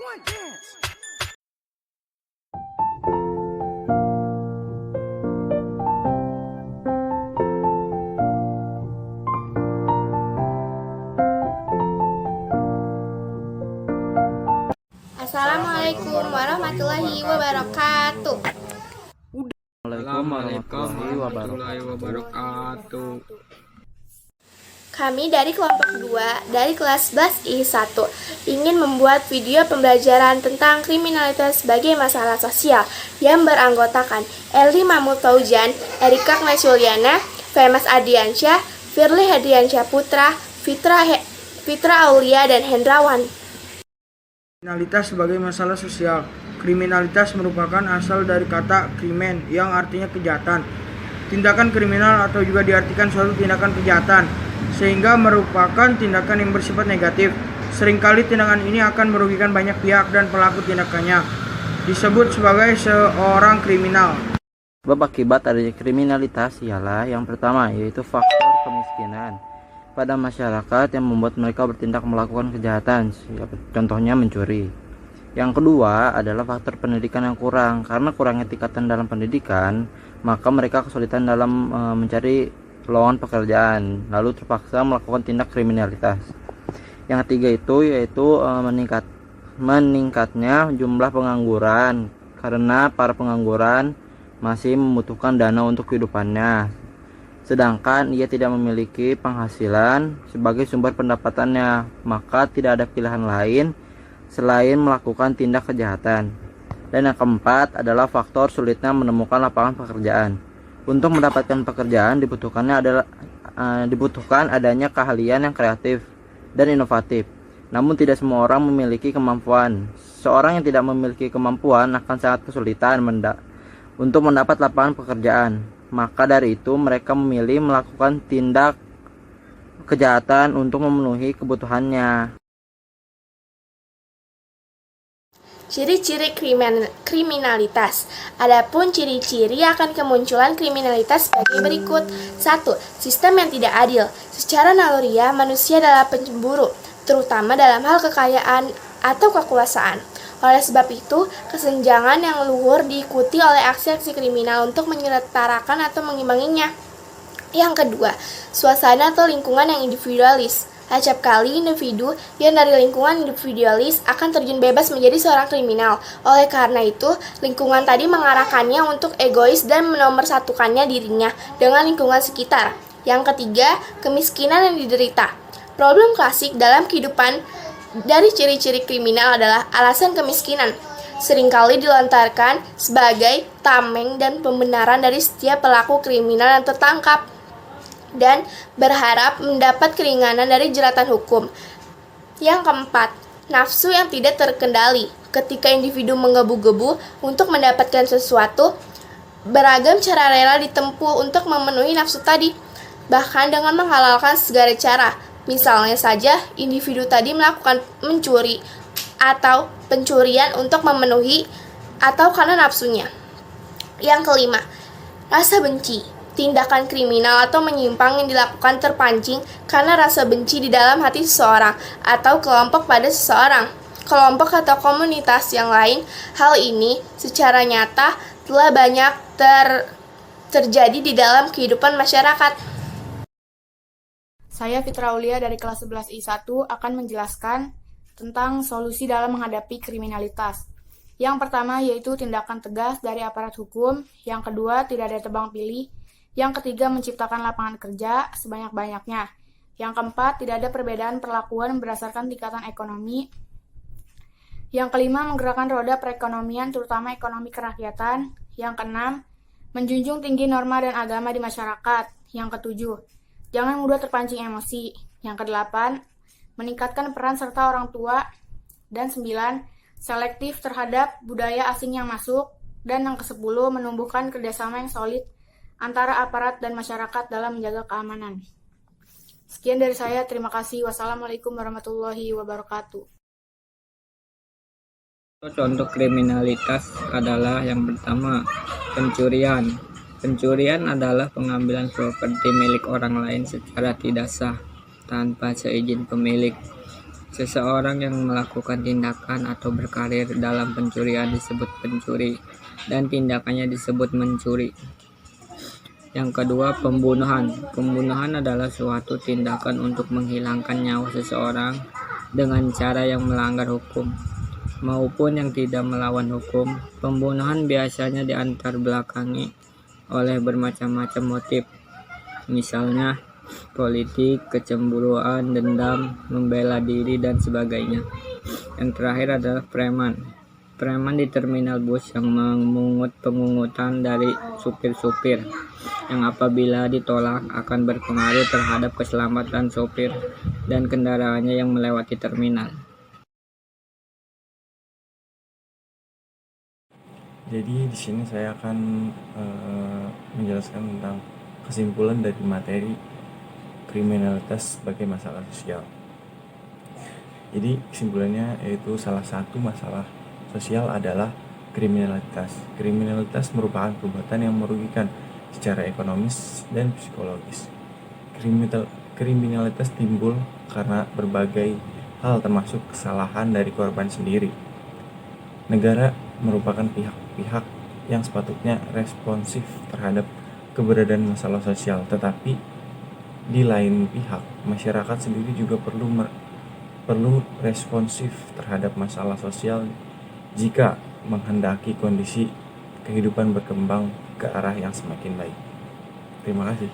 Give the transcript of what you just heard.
on, dance. Assalamualaikum warahmatullahi wabarakatuh. Assalamualaikum warahmatullahi wabarakatuh. Kami dari kelompok 2 dari kelas 11 I1 ingin membuat video pembelajaran tentang kriminalitas sebagai masalah sosial yang beranggotakan Elly Mahmud Fauzan, Erika Knesuliana, Femas Adiansyah, Firly Hediansyah Putra, Fitra Aulia, dan Hendrawan. Kriminalitas sebagai masalah sosial. Kriminalitas merupakan asal dari kata krimen yang artinya kejahatan. Tindakan kriminal atau juga diartikan suatu tindakan kejahatan, sehingga merupakan tindakan yang bersifat negatif. Seringkali tindakan ini akan merugikan banyak pihak dan pelaku tindakannya disebut sebagai seorang kriminal. Sebab akibat adanya kriminalitas ialah yang pertama yaitu faktor kemiskinan pada masyarakat yang membuat mereka bertindak melakukan kejahatan, contohnya mencuri. Yang kedua adalah faktor pendidikan yang kurang. Karena kurangnya tingkatan dalam pendidikan, maka mereka kesulitan dalam mencari lowongan pekerjaan, lalu terpaksa melakukan tindak kriminalitas. Yang ketiga itu yaitu meningkatnya jumlah pengangguran, karena para pengangguran masih membutuhkan dana untuk kehidupannya, sedangkan ia tidak memiliki penghasilan sebagai sumber pendapatannya, maka tidak ada pilihan lain selain melakukan tindak kejahatan. Dan yang keempat adalah faktor sulitnya menemukan lapangan pekerjaan. Untuk mendapatkan pekerjaan dibutuhkan adanya keahlian yang kreatif dan inovatif. Namun tidak semua orang memiliki kemampuan. Seorang yang tidak memiliki kemampuan akan sangat kesulitan untuk mendapat lapangan pekerjaan. Maka dari itu mereka memilih melakukan tindak kejahatan untuk memenuhi kebutuhannya. Ciri-ciri kriminalitas. Adapun ciri-ciri akan kemunculan kriminalitas sebagai berikut. 1. Sistem yang tidak adil. Secara naluriah manusia adalah pencemburu, terutama dalam hal kekayaan atau kekuasaan. Oleh sebab itu, kesenjangan yang luhur diikuti oleh aksi-aksi kriminal untuk menyetarakan atau mengimbanginya. Yang kedua, suasana atau lingkungan yang individualis. Acap kali individu yang dari lingkungan individualis akan terjun bebas menjadi seorang kriminal. Oleh karena itu, lingkungan tadi mengarahkannya untuk egois dan menomorsatukannya dirinya dengan lingkungan sekitar. Yang ketiga, kemiskinan yang diderita. Problem klasik dalam kehidupan dari ciri-ciri kriminal adalah alasan kemiskinan. Seringkali dilontarkan sebagai tameng dan pembenaran dari setiap pelaku kriminal yang tertangkap dan berharap mendapat keringanan dari jeratan hukum. Yang keempat, nafsu yang tidak terkendali. Ketika individu menggebu-gebu untuk mendapatkan sesuatu, beragam cara rela ditempuh untuk memenuhi nafsu tadi, bahkan dengan menghalalkan segala cara. Misalnya saja, individu tadi melakukan mencuri atau pencurian untuk memenuhi atau karena nafsunya. Yang kelima, rasa benci. Tindakan kriminal atau menyimpang yang dilakukan terpancing karena rasa benci di dalam hati seseorang atau kelompok pada seseorang, kelompok atau komunitas yang lain. Hal ini secara nyata telah banyak terjadi di dalam kehidupan masyarakat. Saya Fitra Aulia dari kelas 11 I1 akan menjelaskan tentang solusi dalam menghadapi kriminalitas. Yang pertama yaitu tindakan tegas dari aparat hukum, yang kedua tidak ada tebang pilih, yang ketiga menciptakan lapangan kerja sebanyak-banyaknya, yang keempat tidak ada perbedaan perlakuan berdasarkan tingkatan ekonomi, yang kelima menggerakkan roda perekonomian terutama ekonomi kerakyatan, yang keenam menjunjung tinggi norma dan agama di masyarakat, yang ketujuh jangan mudah terpancing emosi, yang kedelapan meningkatkan peran serta orang tua, dan 9 selektif terhadap budaya asing yang masuk, dan yang ke-10 menumbuhkan kerjasama yang solid antara aparat dan masyarakat dalam menjaga keamanan. Sekian dari saya, terima kasih. Wassalamualaikum warahmatullahi wabarakatuh. Contoh kriminalitas adalah yang pertama, pencurian. Pencurian adalah pengambilan properti milik orang lain secara tidak sah tanpa seizin pemilik. Seseorang yang melakukan tindakan atau berkarir dalam pencurian disebut pencuri, dan tindakannya disebut mencuri. Yang kedua, pembunuhan. Pembunuhan adalah suatu tindakan untuk menghilangkan nyawa seseorang dengan cara yang melanggar hukum maupun yang tidak melawan hukum. Pembunuhan biasanya diantar belakangi oleh bermacam-macam motif, misalnya politik, kecemburuan, dendam, membela diri, dan sebagainya. Yang terakhir adalah preman. Preman di terminal bus yang memungut pengungutan dari supir-supir, yang apabila ditolak akan berpengaruh terhadap keselamatan sopir dan kendaraannya yang melewati terminal. Jadi di sini saya akan menjelaskan tentang kesimpulan dari materi kriminalitas sebagai masalah sosial. Jadi kesimpulannya yaitu salah satu masalah sosial adalah kriminalitas. Kriminalitas merupakan perbuatan yang merugikan secara ekonomis dan psikologis. Kriminalitas timbul karena berbagai hal termasuk kesalahan dari korban sendiri. Negara merupakan pihak-pihak yang sepatutnya responsif terhadap keberadaan masalah sosial, tetapi di lain pihak masyarakat sendiri juga perlu responsif terhadap masalah sosial jika menghendaki kondisi kehidupan berkembang ke arah yang semakin baik. Terima kasih.